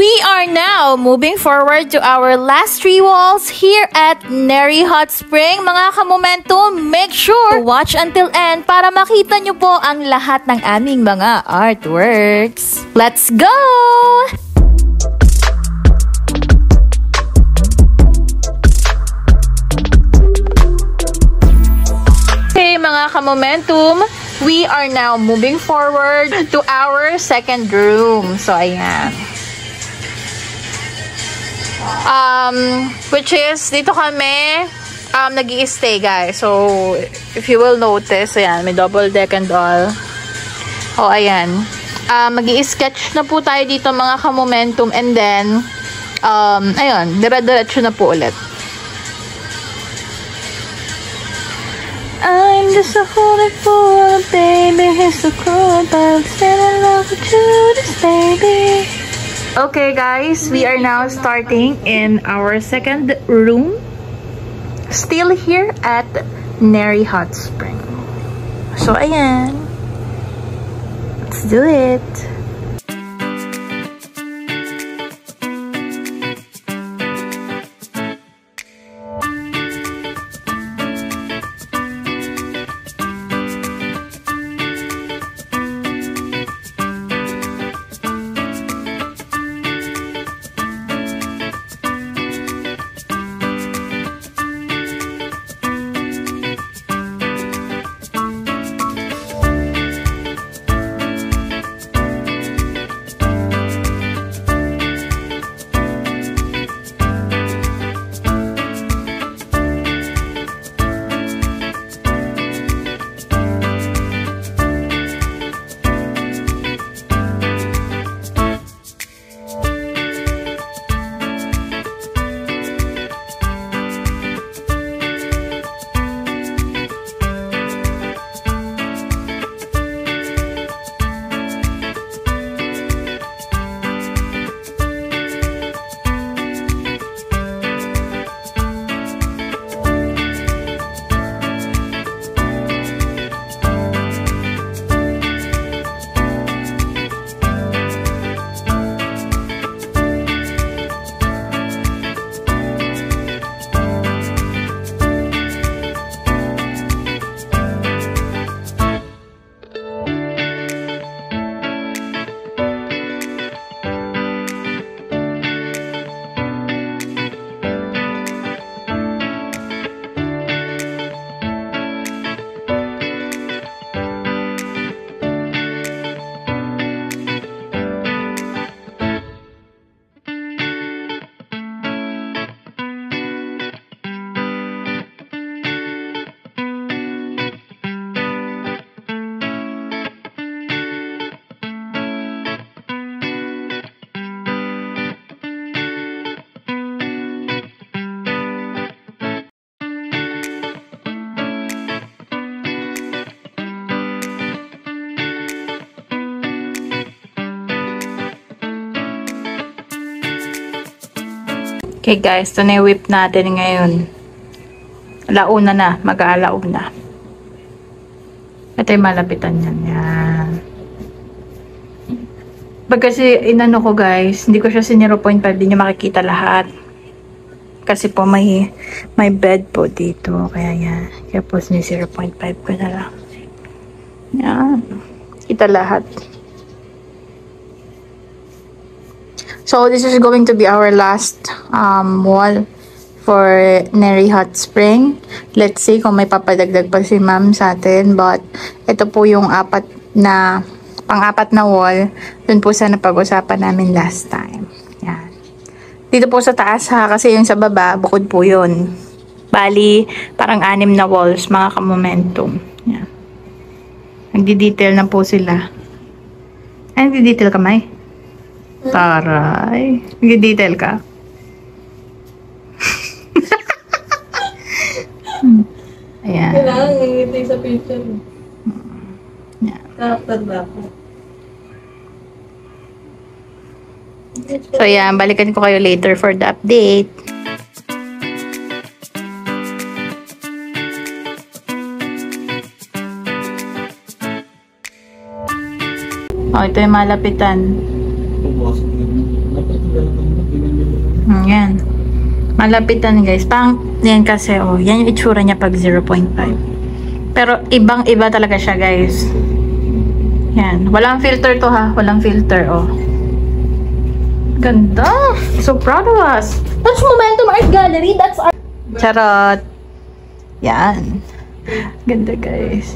We are now moving forward to our last 3 walls here at Neri Hot Spring. Mga kamomentum, make sure to watch until end para makita nyo po ang lahat ng aming mga artworks. Let's go! Okay mga kamomentum, we are now moving forward to our second room. So ayan. Which is, dito kami nag-i-stay guys. So, if you will notice, ayan, may double deck and all. O, ayan. Mag-i-sketch na po tayo dito mga kamomentum. And then, ayun, dire-diretso na po ulit. I'm just a holding fool, baby. He's so cruel, but I'm still in love with you, this baby. Okay guys, we are now starting in our second room. Still here at Neri Hot Spring. So ayan. Let's do it. Okay guys, ito na yung whip natin ngayon. Alauna na, mag-aalauna. Ito yung malapitan yan. Yan. Pag kasi inano ko guys, hindi ko siya si 0.5, hindi nyo makikita lahat. Kasi po may bed po dito. Kaya yan. Kaya po si 0.5 ko na lang. Yan. Kita lahat. So, this is going to be our last wall for Neri Hot Spring. Let's see kung may papadagdag pa si ma'am sa atin. But, ito po yung pang-apat na wall. Dun po sa napag-usapan namin last time. Yan. Dito po sa taas ha, kasi yung sa baba, bukod po yun. Bali, parang 6 na walls, mga kamomentum. Yan. Nagdi-detail na po sila. Ay, nagdi-detail ka, May? Taray. Nag-detail ka? Ayan. Kailangan ngingiti sa picture. Ayan. Character ba ako? So, ayan. Balikan ko kayo later for the update. Oh, ito yung malapitan. Malapitan guys. Pang yan kasi yan yung itsura niya pag 0.5. Pero ibang-iba talaga siya guys. Yan. Walang filter to ha. Walang filter Ganda. So proud of us. That's Momentum Art Gallery. That's our... Charot. Yan. Ganda guys.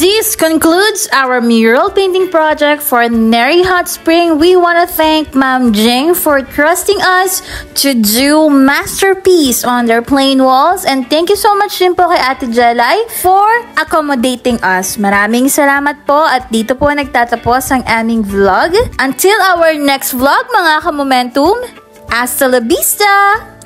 This concludes our mural painting project for Neri Hot Spring. We want to thank Ma'am Jing for trusting us to do masterpiece on their plain walls. And thank you so much din po kay Ate Jelay for accommodating us. Maraming salamat po at dito po nagtatapos ang aming vlog. Until our next vlog mga ka-Momentum, hasta la vista!